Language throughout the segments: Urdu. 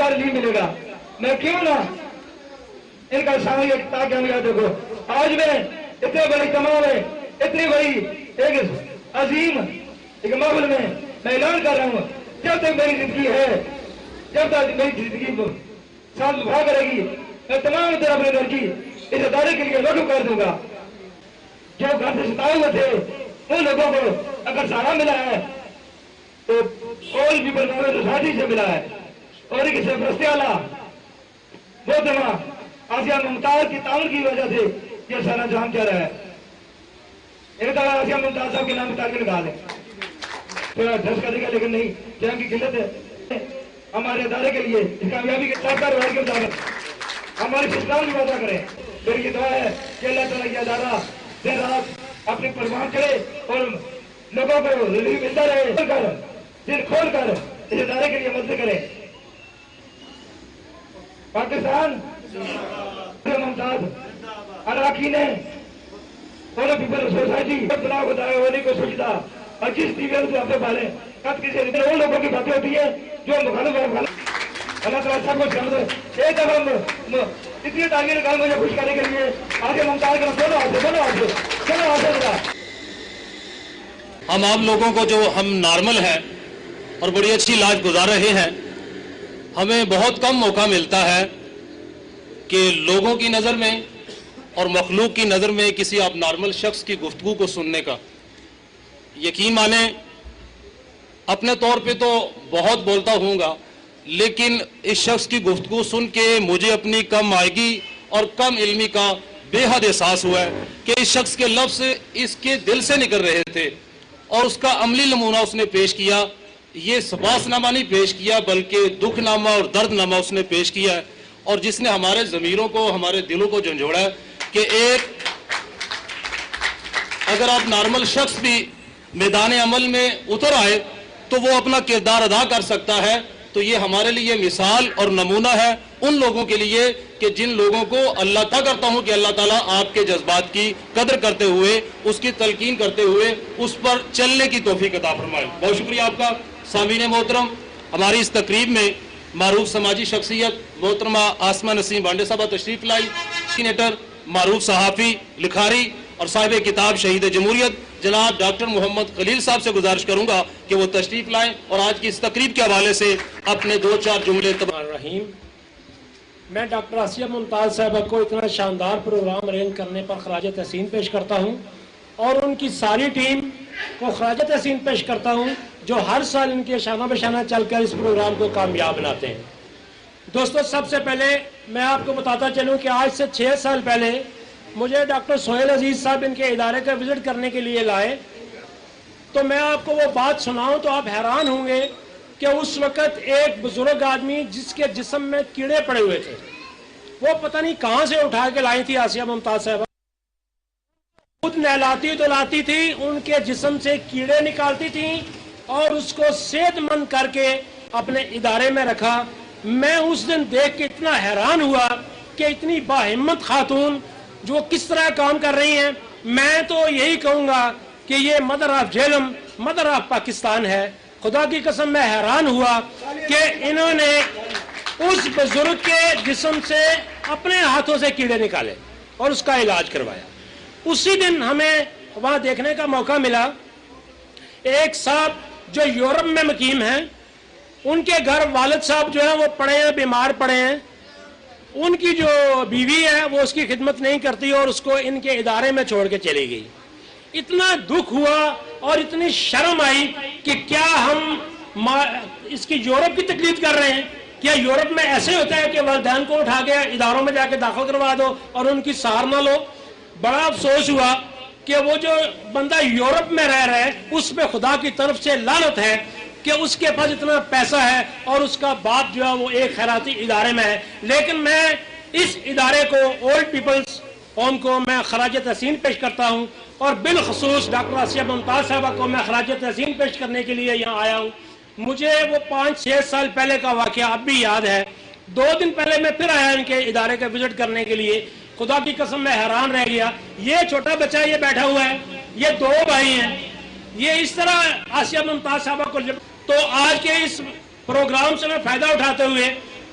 روزگار نہیں ملے گا. میں کیوں نہ ان کا سامنے تاکہ ہم یاد رکھو. آج میں اتنے بڑی تمام ہے، اتنی بڑی ایک عظیم ایک ماحول میں اعلان کر رہا ہوں، جب تک میری زندگی ہے، جب تک میری زندگی ساتھ بھا کرے گی، میں تمام طرح اپنے گھر کی اس ادارے کے لیے وقف کر دوں گا. جو گھر سے ستائے ہوئے تھے ان لوگوں کو اگر سہارا ملا ہے تو آل پیپل سوسائٹی سے ملا ہے. اور ایک سرپرستی والا وہ جمع آسیہ ممتاز کی تعاون کی وجہ سے یہ سارا جام چل رہا ہے. ایک طرح آسیہ ممتاز صاحب کے نام تاکہ نکال دیں، تھوڑا ڈھس کر دے گا، لیکن نہیں، ٹائم کی قلت ہے. ہمارے ادارے کے لیے اس کامیابی کے ساتھ کاروبار کے مطابق ہمارے اسلام کی وعدہ کریں. میری یہ دعا ہے کہ اللہ تعالیٰ یہ ادارہ دن رات اپنی پروان کرے اور لوگوں کو ریلیف ملتا رہے. دل کھول کر اس ادارے کے لیے مدد کریں. پاکستان ممتاز اراکین اور پیپل سوسائٹی بنا بتایا ہونے کو سوچتا اور جس ٹی وی سے آپ پالے کب کسی ان لوگوں کی باتیں ہوتی ہے جو مخالف اللہ تعالیٰ سب کو سمجھ دے. ایک دفعہ اتنی تعلیم نکال مجھے خوش کرنے کے لیے آگے ممتاز کرنا دونوں آتے چلو آتے. ہم آپ لوگوں کو جو ہم نارمل ہیں اور بڑی اچھی لاج گزار رہے ہیں، ہمیں بہت کم موقع ملتا ہے کہ لوگوں کی نظر میں اور مخلوق کی نظر میں کسی آپ نارمل شخص کی گفتگو کو سننے کا. یقین مانیں اپنے طور پہ تو بہت بولتا ہوں گا، لیکن اس شخص کی گفتگو سن کے مجھے اپنی کم آئیگی اور کم علمی کا بے حد احساس ہوا ہے کہ اس شخص کے لفظ اس کے دل سے نکل رہے تھے اور اس کا عملی نمونہ اس نے پیش کیا. یہ سپاس نامہ نہیں پیش کیا بلکہ دکھ نامہ اور درد نامہ اس نے پیش کیا ہے، اور جس نے ہمارے ضمیروں کو، ہمارے دلوں کو جھنجھوڑا ہے کہ ایک اگر آپ نارمل شخص بھی میدان عمل میں اتر آئے تو وہ اپنا کردار ادا کر سکتا ہے. تو یہ ہمارے لیے مثال اور نمونہ ہے ان لوگوں کے لیے کہ جن لوگوں کو اللہ تعالیٰ کرتا ہوں کہ اللہ تعالیٰ آپ کے جذبات کی قدر کرتے ہوئے، اس کی تلقین کرتے ہوئے اس پر چلنے کی توفیق عطا فرمائے. بہت شکریہ آپ کا. سامعین محترم، ہماری اس تقریب میں معروف سماجی شخصیت محترمہ آسمہ نسیم بانڈے صاحبہ تشریف لائی. سینیٹر، معروف صحافی، لکھاری اور صاحب کتاب شہید جمہوریت جناب ڈاکٹر محمد خلیل صاحب سے گزارش کروں گا کہ وہ تشریف لائیں اور آج کی اس تقریب کے حوالے سے اپنے 2-4 جملے. رحیم، میں ڈاکٹر آسیہ ممتاز صاحبہ کو اتنا شاندار پروگرام ارینج کرنے پر خراج تحسین پیش کرتا ہوں اور ان کی ساری ٹیم کو خراج تحسین پیش کرتا ہوں جو ہر سال ان کے شانہ بشانہ چل کر اس پروگرام کو کامیاب بناتے ہیں. دوستو، سب سے پہلے میں آپ کو بتاتا چلوں کہ آج سے 6 سال پہلے مجھے ڈاکٹر سہیل عزیز صاحب ان کے ادارے کا وزٹ کرنے کے لیے لائے. تو میں آپ کو وہ بات سناؤں تو آپ حیران ہوں گے کہ اس وقت ایک بزرگ آدمی جس کے جسم میں کیڑے پڑے ہوئے تھے، وہ پتہ نہیں کہاں سے اٹھا کے لائی تھی آسیہ ممتاز صاحبہ. خود نہلاتی دلاتی تھی، ان کے جسم سے کیڑے نکالتی تھیں اور اس کو صحت مند کر کے اپنے ادارے میں رکھا. میں اس دن دیکھ کے اتنا حیران ہوا کہ اتنی باہمت خاتون جو کس طرح کام کر رہی ہیں. میں تو یہی کہوں گا کہ یہ mother of Jhelum, mother of Pakistan ہے. خدا کی قسم میں حیران ہوا کہ انہوں نے اس بزرگ کے جسم سے اپنے ہاتھوں سے کیڑے نکالے اور اس کا علاج کروایا. اسی دن ہمیں وہاں دیکھنے کا موقع ملا ایک صاحب جو یورپ میں مقیم ہیں، ان کے گھر والد صاحب جو ہیں وہ پڑے ہیں، بیمار پڑے ہیں. ان کی جو بیوی ہے وہ اس کی خدمت نہیں کرتی اور اس کو ان کے ادارے میں چھوڑ کے چلی گئی. اتنا دکھ ہوا اور اتنی شرم آئی کہ کیا ہم اس کی یورپ کی تقلید کر رہے ہیں؟ کیا یورپ میں ایسے ہوتا ہے کہ والدین کو اٹھا کے اداروں میں جا کے داخل کروا دو اور ان کی سہار نہ لو؟ بڑا افسوس ہوا کہ وہ جو بندہ یورپ میں رہ رہا ہے اس پہ خدا کی طرف سے لعنت ہے کہ اس کے پاس اتنا پیسہ ہے اور اس کا باپ جو ہے وہ ایک خیراتی ادارے میں ہے. لیکن میں اس ادارے کو، اولڈ پیپلز ہوم کو، میں خراج تحسین پیش کرتا ہوں اور بالخصوص ڈاکٹر آسیہ ممتاز صاحبہ کو میں خراج تحسین پیش کرنے کے لیے یہاں آیا ہوں. مجھے وہ 5-6 سال پہلے کا واقعہ اب بھی یاد ہے. 2 دن پہلے میں پھر آیا ان کے ادارے کا وزٹ کرنے کے لیے. خدا کی قسم میں حیران رہ گیا. یہ چھوٹا بچہ یہ بیٹھا ہوا ہے، یہ 2 بھائی ہیں. یہ اس طرح آسیہ ممتاز صاحبہ کو تو آج کے اس پروگرام سے میں فائدہ اٹھاتے ہوئے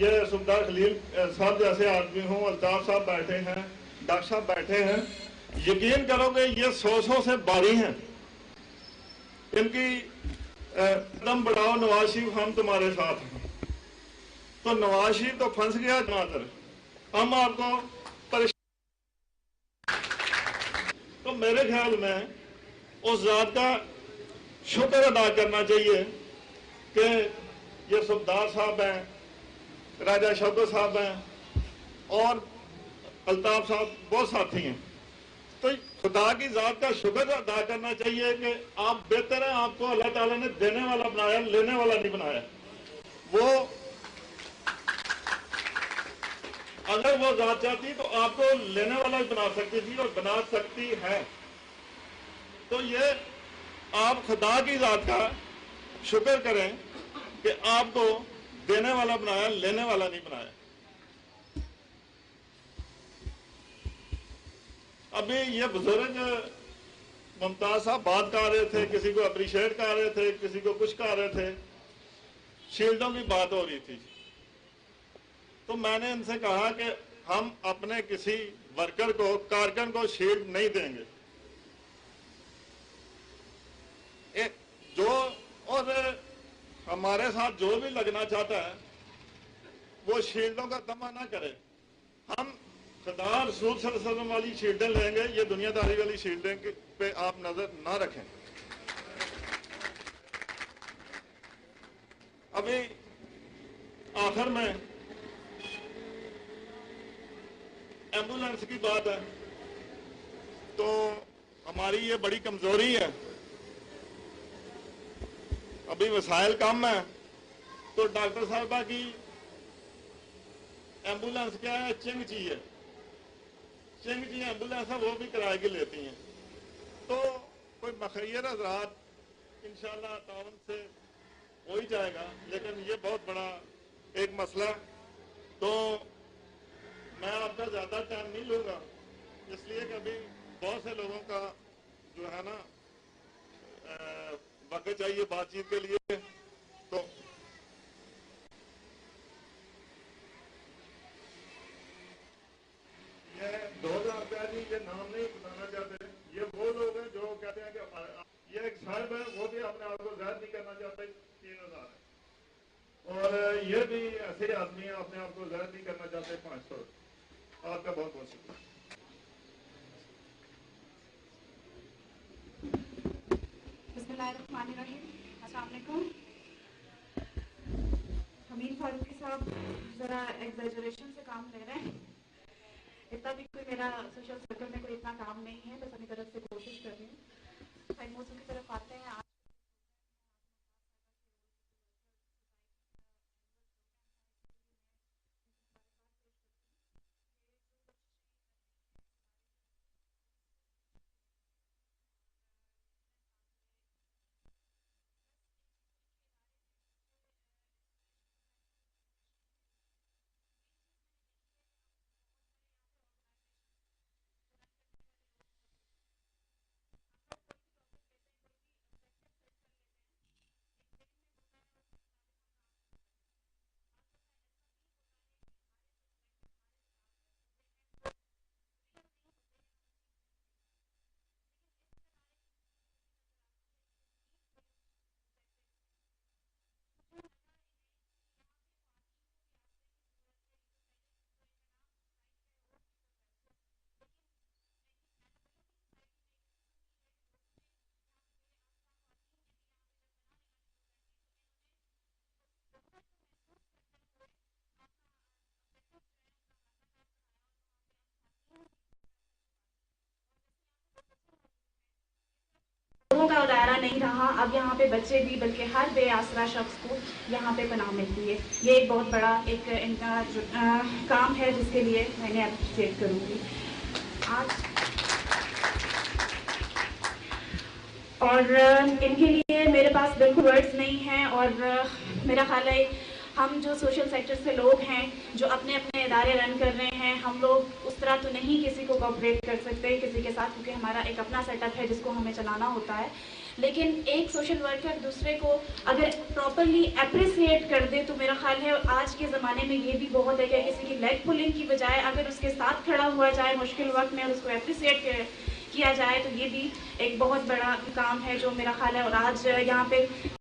یہ صوبیدار خلیل صاحب جیسے آدمی ہوں، الطاف صاحب بیٹھے ہیں، ڈاکٹر صاحب بیٹھے ہیں، یقین کرو گے یہ 100 سے باری ہیں. ان کی قدم بڑھاؤ نواز شریف، ہم تمہارے ساتھ ہیں. تو نواز شریف تو پھنس گیا جناتر، ہم آپ کو تو میرے خیال میں اس ذات کا شکر ادا کرنا چاہیے کہ یہ صوبیدار صاحب ہیں، راجہ شوکت صاحب ہیں اور الطاف صاحب بہت ساتھی ہیں. تو خدا کی ذات کا شکر ادا کرنا چاہیے کہ آپ بہتر ہیں، آپ کو اللہ تعالیٰ نے دینے والا بنایا، لینے والا نہیں بنایا. وہ اگر وہ ذات چاہتی تو آپ کو لینے والا بھی بنا سکتی تھی اور بنا سکتی ہے. تو یہ آپ خدا کی ذات کا شکر کریں کہ آپ کو دینے والا بنایا، لینے والا نہیں بنایا. ابھی یہ بزرگ ممتاز صاحب بات کر رہے تھے، کسی کو اپریشیٹ کر رہے تھے، کسی کو کچھ کر رہے تھے، شیلڈوں کی بات ہو رہی تھی. تو میں نے ان سے کہا کہ ہم اپنے کسی ورکر کو، کارکن کو شیلڈ نہیں دیں گے. جو اور ہمارے ساتھ جو بھی لگنا چاہتا ہے وہ شیلڈوں کا تما نہ کرے. ہم خدا رسول صلی اللہ علیہ وسلم والی شیلڈیں لیں گے، یہ دنیا داری والی شیلڈیں پہ آپ نظر نہ رکھیں. ابھی آخر میں ایمبولینس کی بات ہے تو ہماری یہ بڑی کمزوری ہے، ابھی وسائل کم ہیں. تو ڈاکٹر صاحبہ کی ایمبولینس کیا ہے، چنگ چی ہے، چنگ چی ایمبولینس ہے، وہ بھی کرائے کی لیتی ہیں. تو کوئی مخیر حضرات انشاءاللہ تعاون سے ہو ہی جائے گا، لیکن یہ بہت بڑا ایک مسئلہ ہے. تو میں آپ کا زیادہ ٹائم نہیں لوں گا، اس لیے کہ ابھی بہت سے لوگوں کا جو ہے نا وقت چاہیے بات چیت کے لیے. تو یہ 2000 روپیہ جی، یہ نام نہیں بتانا چاہتے. یہ وہ لوگ ہیں جو کہتے ہیں کہ یہ ایک صاحب ہے، وہ بھی اپنے آپ کو ظاہر نہیں کرنا چاہتے، 3000 ہے. اور یہ بھی ایسے آدمی ہیں اپنے آپ کو ظاہر نہیں کرنا چاہتے، 500. آپ کا بہت بہت شکریہ. بسم اللہ الرحمن الرحیم. السلام علیکم. حمید فاروقی صاحب ذرا ایگزیجریشن سے کام لے رہے ہیں. اتنا بھی کوئی میرا سوشل سرکل میں کوئی اتنا کام نہیں ہے، بس اپنی طرف سے کوشش کر رہی ہوں. خیر موضوع کی طرف آتے ہیں. آج کا دائرہ نہیں رہا، اب یہاں پہ بچے بھی بلکہ ہر بے آسرا شخص کو یہاں پہ پناہ ملتی ہے. یہ ایک بہت بڑا ایک ان کا کام ہے جس کے لیے میں نے اپریشیٹ کروں گی آج. اور ان کے لیے میرے پاس بالکل ورڈز نہیں ہیں. اور میرا خیال ہے ہم جو سوشل سیکٹر سے لوگ ہیں جو اپنے اپنے ادارے رن کر رہے ہیں، ہم لوگ اس طرح تو نہیں کسی کو کوآپریٹ کر سکتے کسی کے ساتھ، کیونکہ ہمارا ایک اپنا سیٹ اپ ہے جس کو ہمیں چلانا ہوتا ہے. لیکن ایک سوشل ورکر دوسرے کو اگر پراپرلی اپریسیٹ کر دے تو میرا خیال ہے آج کے زمانے میں یہ بھی بہت ہے کہ کسی کی لیگ پولنگ کی بجائے اگر اس کے ساتھ کھڑا ہوا جائے مشکل وقت میں اور اس کو اپریسیٹ کیا جائے تو یہ بھی ایک بہت بڑا کام ہے جو میرا خیال ہے. اور آج یہاں پہ